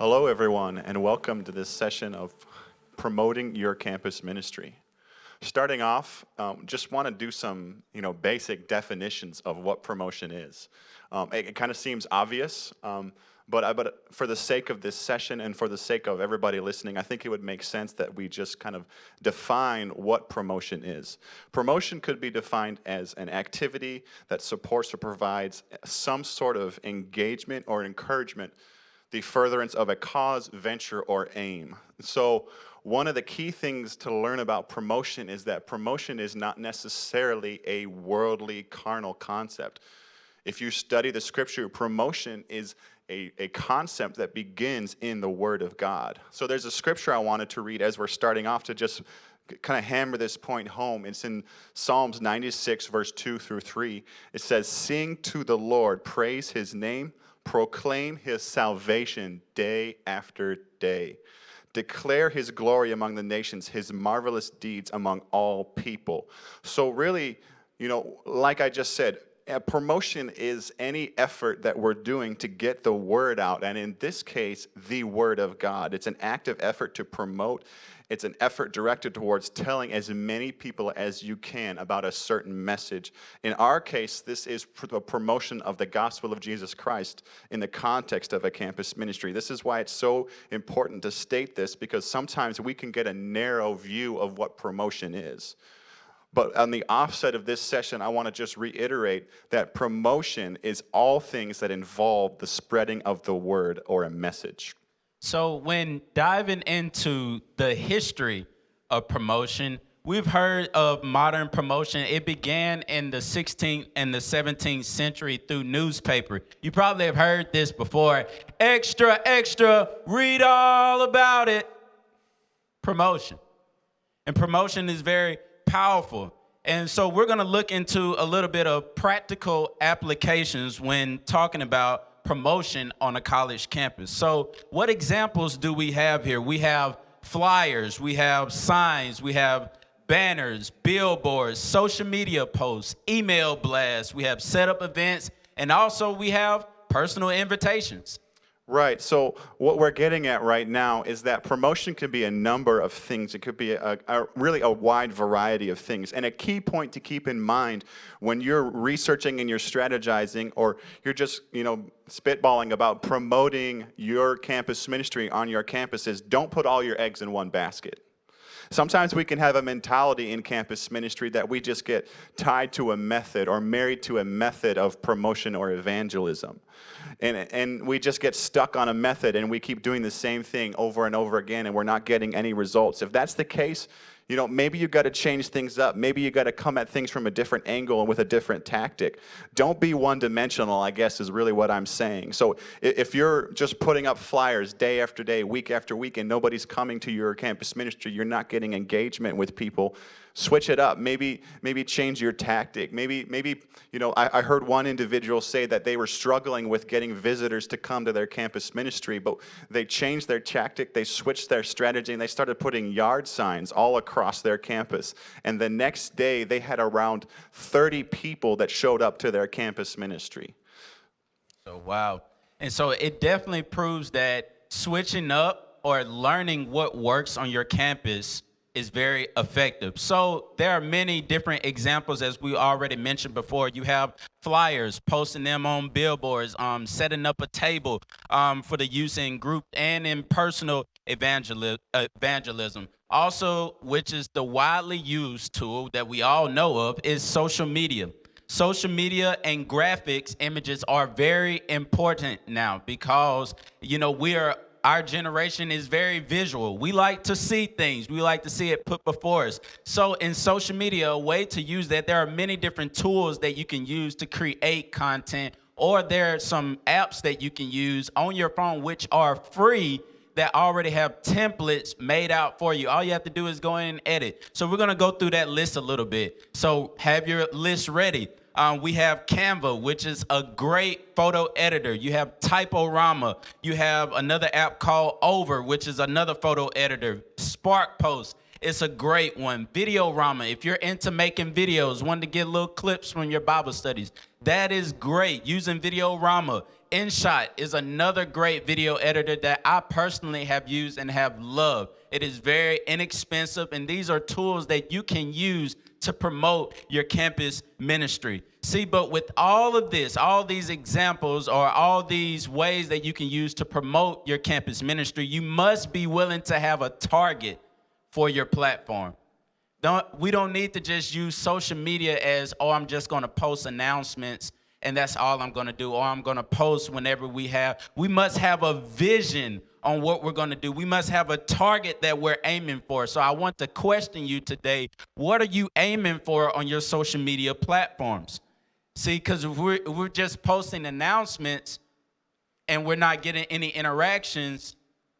Hello, everyone, and welcome to this session of promoting your campus ministry. Starting off, just want to do some, basic definitions of what promotion is. It kind of seems obvious, but for the sake of this session and for the sake of everybody listening, I think it would make sense that we just kind of define what promotion is. Promotion could be defined as an activity that supports or provides some sort of engagement or encouragement, the furtherance of a cause, venture, or aim. So one of the key things to learn about promotion is that promotion is not necessarily a worldly, carnal concept. If you study the scripture, promotion is a concept that begins in the Word of God. So there's a scripture I wanted to read as we're starting off to just kind of hammer this point home. It's in Psalms 96, verse 2 through 3. It says, "Sing to the Lord, praise his name, proclaim his salvation day after day. Declare his glory among the nations, his marvelous deeds among all people." So really, like I just said, a promotion is any effort that we're doing to get the word out, and in this case, the word of God. It's an active effort to promote. It's an effort directed towards telling as many people as you can about a certain message. In our case, this is the promotion of the gospel of Jesus Christ in the context of a campus ministry. This is why it's so important to state this, because sometimes we can get a narrow view of what promotion is. But on the offset of this session, I want to just reiterate that promotion is all things that involve the spreading of the word or a message. So when diving into the history of promotion, we've heard of modern promotion. It began in the 16th and the 17th century through newspaper. You probably have heard this before. Extra, extra, read all about it. Promotion. And promotion is very powerful. And so we're going to look into a little bit of practical applications when talking about promotion on a college campus. So what examples do we have here? We have flyers, we have signs, we have banners, billboards, social media posts, email blasts, we have setup events, and also we have personal invitations. Right. So what we're getting at right now is that promotion could be a number of things. It could be really a wide variety of things. And a key point to keep in mind when you're researching and you're strategizing, or you're just, spitballing about promoting your campus ministry on your campus, is don't put all your eggs in one basket. Sometimes we can have a mentality in campus ministry that we just get tied to a method or married to a method of promotion or evangelism. And we just get stuck on a method and we keep doing the same thing over and over again and we're not getting any results. If that's the case, maybe you got to change things up. Maybe you got to come at things from a different angle and with a different tactic. Don't be one-dimensional, I guess, is really what I'm saying. So if you're just putting up flyers day after day, week after week, and nobody's coming to your campus ministry, you're not getting engagement with people. Switch it up. Maybe change your tactic. Maybe I heard one individual say that they were struggling with getting visitors to come to their campus ministry, but they changed their tactic, they switched their strategy, and they started putting yard signs all across their campus. And the next day, they had around 30 people that showed up to their campus ministry. So, wow. And so it definitely proves that switching up or learning what works on your campus is very effective. So there are many different examples, as we already mentioned before. You have flyers, posting them on billboards, setting up a table for the use in group and in personal evangelism. Also, which is the widely used tool that we all know of, is social media. Social media and graphics images are very important now because, our generation is very visual. We like to see things. We like to see it put before us. So in social media, a way to use that, there are many different tools that you can use to create content, or there are some apps that you can use on your phone which are free that already have templates made out for you. All you have to do is go in and edit. So we're going to go through that list a little bit. So have your list ready. We have Canva, which is a great photo editor. You have Typorama. You have another app called Over, which is another photo editor. Spark Post. It's a great one. Videorama, if you're into making videos, wanting to get little clips from your Bible studies, that is great. Using Videorama. InShot is another great video editor that I personally have used and have loved. It is very inexpensive, and these are tools that you can use to promote your campus ministry. See, but with all of this, all these examples or all these ways that you can use to promote your campus ministry, you must be willing to have a target for your platform. We don't need to just use social media as, oh, I'm just going to post announcements and that's all I'm going to do, or I'm going to post whenever we have. We must have a vision on what we're going to do. We must have a target that we're aiming for. So I want to question you today. What are you aiming for on your social media platforms? See, because if we're just posting announcements and we're not getting any interactions,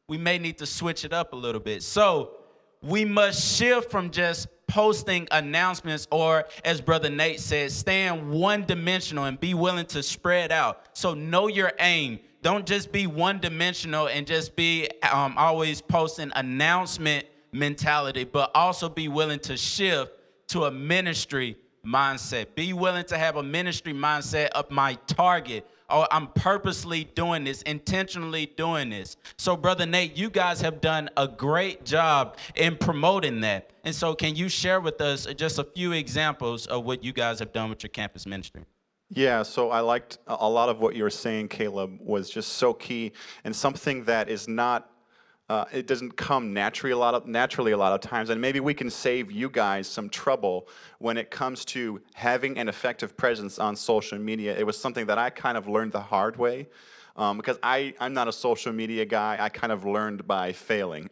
we may need to switch it up a little bit. So we must shift from just posting announcements, or as Brother Nate said, staying one-dimensional and be willing to spread out. So know your aim. Don't just be one-dimensional and just be always posting announcement mentality, but also be willing to shift to a ministry mindset. Be willing to have a ministry mindset of my target. Oh, I'm purposely doing this, intentionally doing this. So, Brother Nate, you guys have done a great job in promoting that. And so can you share with us just a few examples of what you guys have done with your campus ministry? Yeah, so I liked a lot of what you were saying, Caleb, was just so key, and something that is not, it doesn't come naturally a lot of times, and maybe we can save you guys some trouble when it comes to having an effective presence on social media. It was something that I kind of learned the hard way, because I'm not a social media guy. I kind of learned by failing.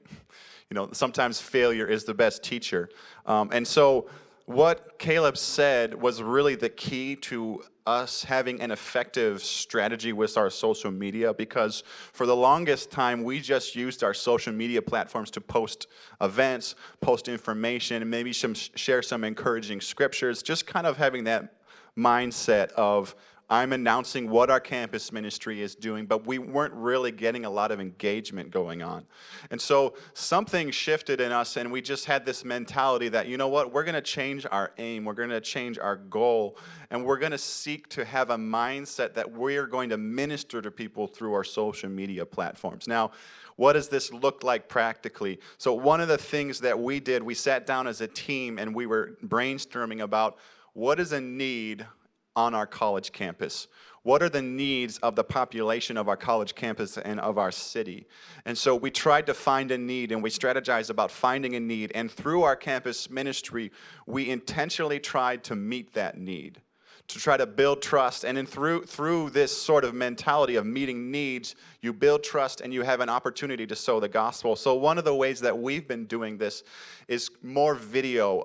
You know, sometimes failure is the best teacher. And so what Caleb said was really the key to us having an effective strategy with our social media, because for the longest time we just used our social media platforms to post events, post information, and maybe share some encouraging scriptures, just kind of having that mindset of I'm announcing what our campus ministry is doing, but we weren't really getting a lot of engagement going on. And so something shifted in us, and we just had this mentality that, you know what, we're going to change our aim, we're going to change our goal, and we're going to seek to have a mindset that we're going to minister to people through our social media platforms. Now, what does this look like practically? So one of the things that we did, we sat down as a team and we were brainstorming about what is a need on our college campus. What are the needs of the population of our college campus and of our city? And so we tried to find a need, and we strategized about finding a need, and through our campus ministry, we intentionally tried to meet that need, to try to build trust. And then through this sort of mentality of meeting needs, you build trust and you have an opportunity to sow the gospel. So one of the ways that we've been doing this is more video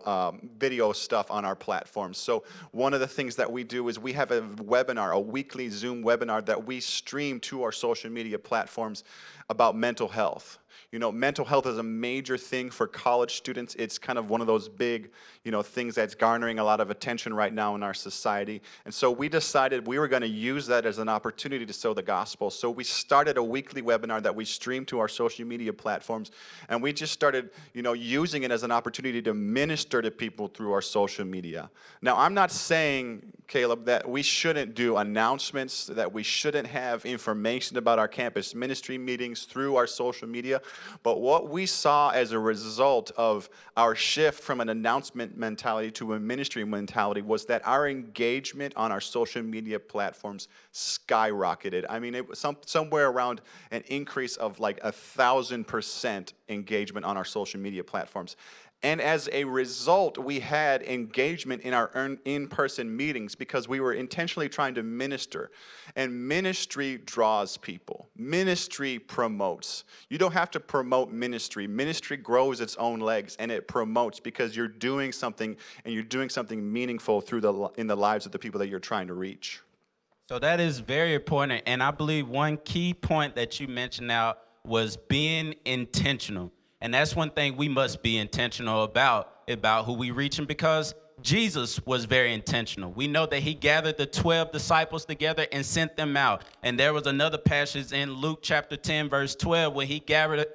stuff on our platforms. So one of the things that we do is we have a webinar, a weekly Zoom webinar that we stream to our social media platforms about mental health. You know, mental health is a major thing for college students. It's kind of one of those big, things that's garnering a lot of attention right now in our society. And so we decided we were going to use that as an opportunity to sow the gospel. So we started a weekly webinar that we streamed to our social media platforms, and we just started, using it as an opportunity to minister to people through our social media. Now, I'm not saying, Caleb, that we shouldn't do announcements, that we shouldn't have information about our campus ministry meetings through our social media. But what we saw as a result of our shift from an announcement mentality to a ministry mentality was that our engagement on our social media platforms skyrocketed. I mean, it was somewhere around an increase of like 1,000% engagement on our social media platforms. And as a result, we had engagement in our in-person meetings because we were intentionally trying to minister. And ministry draws people. Ministry promotes. You don't have to promote ministry. Ministry grows its own legs, and it promotes because you're doing something, and you're doing something meaningful in the lives of the people that you're trying to reach. So that is very important. And I believe one key point that you mentioned now was being intentional. And that's one thing we must be intentional about who we reaching, because Jesus was very intentional. We know that he gathered the 12 disciples together and sent them out. And there was another passage in Luke chapter 10, verse 12, where he gathered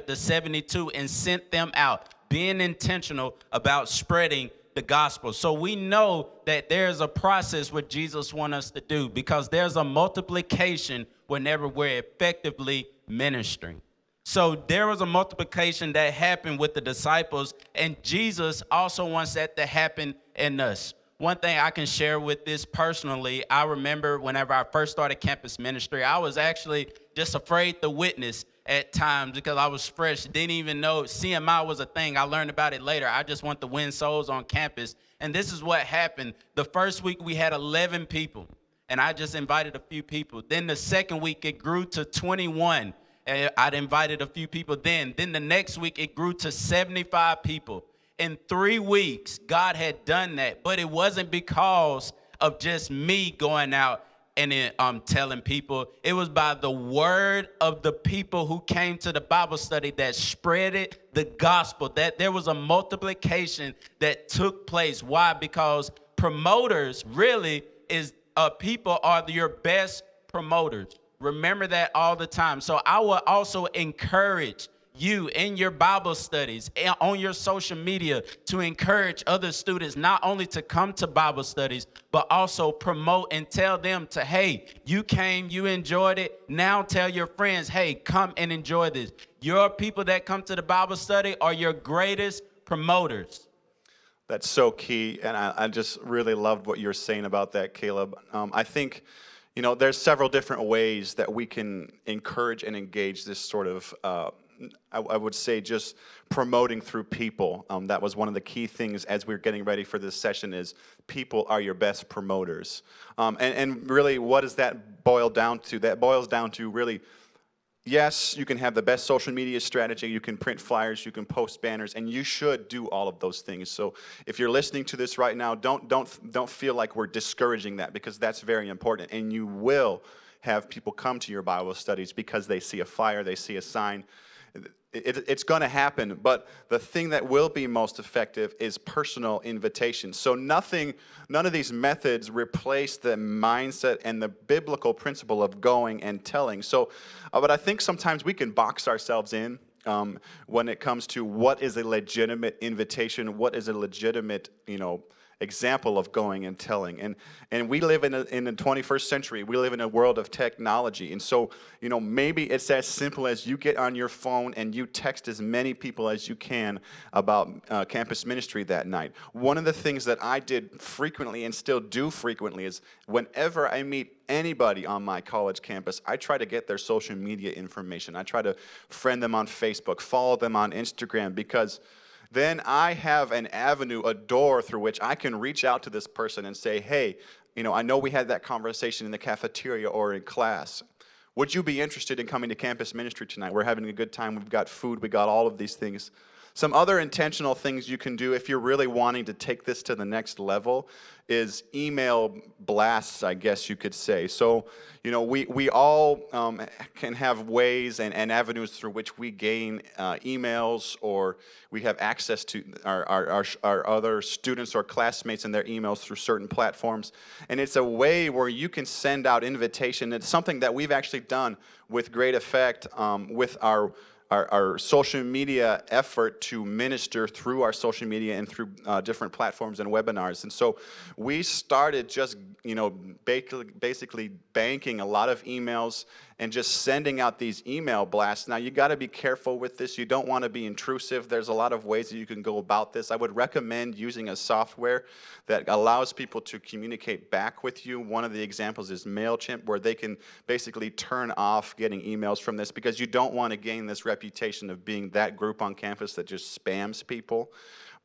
the 72 and sent them out. being intentional about spreading the gospel. So we know that there's a process what Jesus wants us to do, because there's a multiplication whenever we're effectively ministering. So there was a multiplication that happened with the disciples, and Jesus also wants that to happen in us. One thing I can share with this personally, I remember whenever I first started campus ministry, I was actually just afraid to witness at times because I was fresh, didn't even know CMI was a thing. I learned about it later. I just want to win souls on campus. And this is what happened. The first week we had 11 people, and I just invited a few people. Then the second week it grew to 21. And I'd invited a few people then. Then the next week it grew to 75 people. In 3 weeks, God had done that. But it wasn't because of just me going out and telling people. It was by the word of the people who came to the Bible study that spreaded the gospel, that there was a multiplication that took place. Why? Because promoters really is people are your best promoters. Remember that all the time. So I will also encourage you in your Bible studies and on your social media to encourage other students not only to come to Bible studies, but also promote and tell them to, hey, you came, you enjoyed it. Now tell your friends, hey, come and enjoy this. Your people that come to the Bible study are your greatest promoters. That's so key, and I just really loved what you're saying about that, Caleb. I think, there's several different ways that we can encourage and engage this sort of, I would say, just promoting through people. That was one of the key things as we were getting ready for this session is people are your best promoters. And really, what does that boil down to? That boils down to really, yes, you can have the best social media strategy, you can print flyers, you can post banners, and you should do all of those things. So if you're listening to this right now, don't feel like we're discouraging that, because that's very important. And you will have people come to your Bible studies because they see a flyer, they see a sign. It's going to happen, but the thing that will be most effective is personal invitation. So none of these methods replace the mindset and the biblical principle of going and telling. So, but I think sometimes we can box ourselves in when it comes to what is a legitimate invitation, what is a legitimate, example of going and telling. And we live in the 21st century. We live in a world of technology. And so, maybe it's as simple as you get on your phone and you text as many people as you can about campus ministry that night. One of the things that I did frequently and still do frequently is whenever I meet anybody on my college campus, I try to get their social media information. I try to friend them on Facebook, follow them on Instagram, because then I have an avenue, a door through which I can reach out to this person and say, hey, I know we had that conversation in the cafeteria or in class. Would you be interested in coming to campus ministry tonight? We're having a good time. We've got food. We got all of these things. Some other intentional things you can do if you're really wanting to take this to the next level is email blasts, I guess you could say. So, we all can have ways and avenues through which we gain emails, or we have access to our other students or classmates and their emails through certain platforms. And it's a way where you can send out invitation. It's something that we've actually done with great effect with our social media effort to minister through our social media and through different platforms and webinars. And so we started just, basically banking a lot of emails and just sending out these email blasts. Now, you got to be careful with this. You don't want to be intrusive. There's a lot of ways that you can go about this. I would recommend using a software that allows people to communicate back with you. One of the examples is MailChimp, where they can basically turn off getting emails from this, because you don't want to gain this reputation of being that group on campus that just spams people.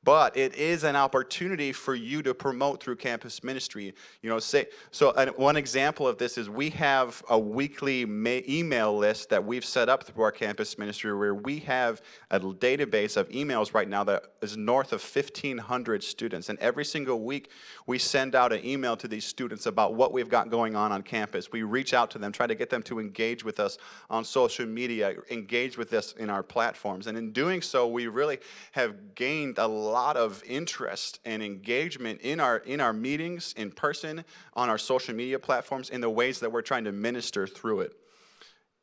But it is an opportunity for you to promote through campus ministry. One example of this is we have a weekly email list that we've set up through our campus ministry, where we have a database of emails right now that is north of 1,500 students. And every single week, we send out an email to these students about what we've got going on campus. We reach out to them, try to get them to engage with us on social media, engage with us in our platforms. And in doing so, we really have gained a lot of interest and engagement in our meetings in person, on our social media platforms, in the ways that we're trying to minister through it.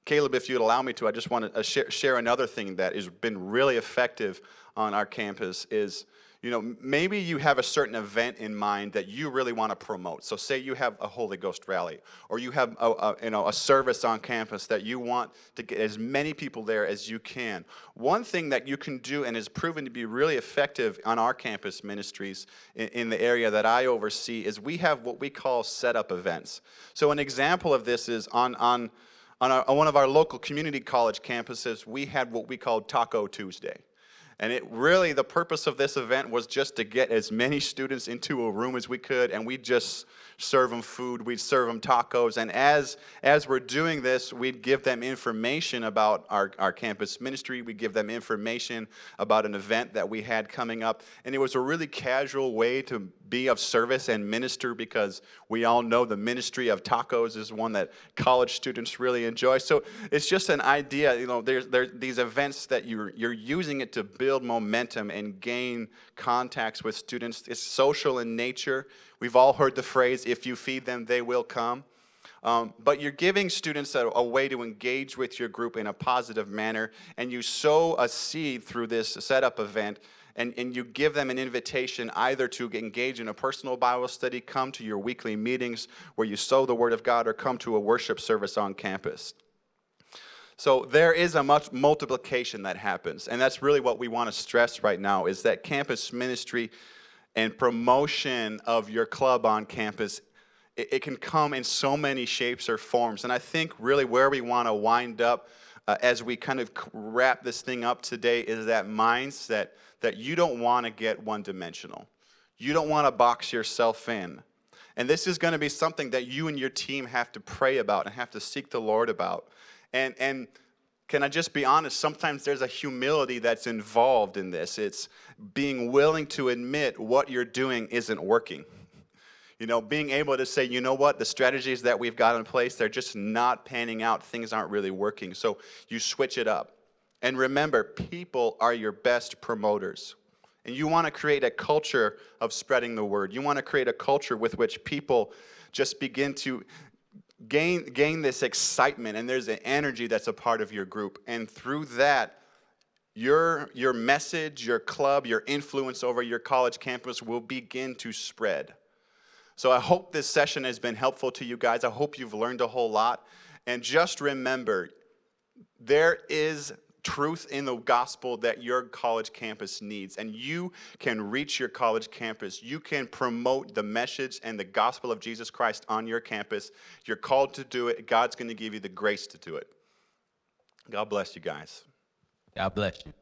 Caleb, if you'd allow me to, I just want to share another thing that has been really effective on our campus is, maybe you have a certain event in mind that you really want to promote. So say you have a Holy Ghost rally, or you have a service on campus that you want to get as many people there as you can. One thing that you can do and has proven to be really effective on our campus ministries in the area that I oversee is we have what we call setup events. So an example of this is on one of our local community college campuses, we had what we called Taco Tuesday. And the purpose of this event was just to get as many students into a room as we could, and we'd just serve them food, we'd serve them tacos, and as we're doing this, we'd give them information about our campus ministry, we'd give them information about an event that we had coming up, and it was a really casual way to be of service and minister, because we all know the ministry of tacos is one that college students really enjoy. So it's just an idea, there's these events that you're using it to build momentum and gain contacts with students. It's social in nature. We've all heard the phrase, if you feed them, they will come. But you're giving students a way to engage with your group in a positive manner, and you sow a seed through this setup event, and you give them an invitation either to engage in a personal Bible study, come to your weekly meetings where you sow the Word of God, or come to a worship service on campus. So there is a much multiplication that happens, and that's really what we want to stress right now, is that campus ministry and promotion of your club on campus, it can come in so many shapes or forms. And I think really where we want to wind up as we kind of wrap this thing up today is that mindset that you don't want to get one-dimensional. You don't want to box yourself in. And this is going to be something that you and your team have to pray about and have to seek the Lord about. And can I just be honest, sometimes there's a humility that's involved in this. It's being willing to admit what you're doing isn't working. Being able to say, you know what, the strategies that we've got in place, they're just not panning out. Things aren't really working. So you switch it up. And remember, people are your best promoters. And you want to create a culture of spreading the word. You want to create a culture with which people just begin to gain this excitement, and there's an energy that's a part of your group. And through that, your message, your club, your influence over your college campus will begin to spread. So I hope this session has been helpful to you guys. I hope you've learned a whole lot. And just remember, there is truth in the gospel that your college campus needs. And you can reach your college campus. You can promote the message and the gospel of Jesus Christ on your campus. You're called to do it. God's going to give you the grace to do it. God bless you guys. God bless you.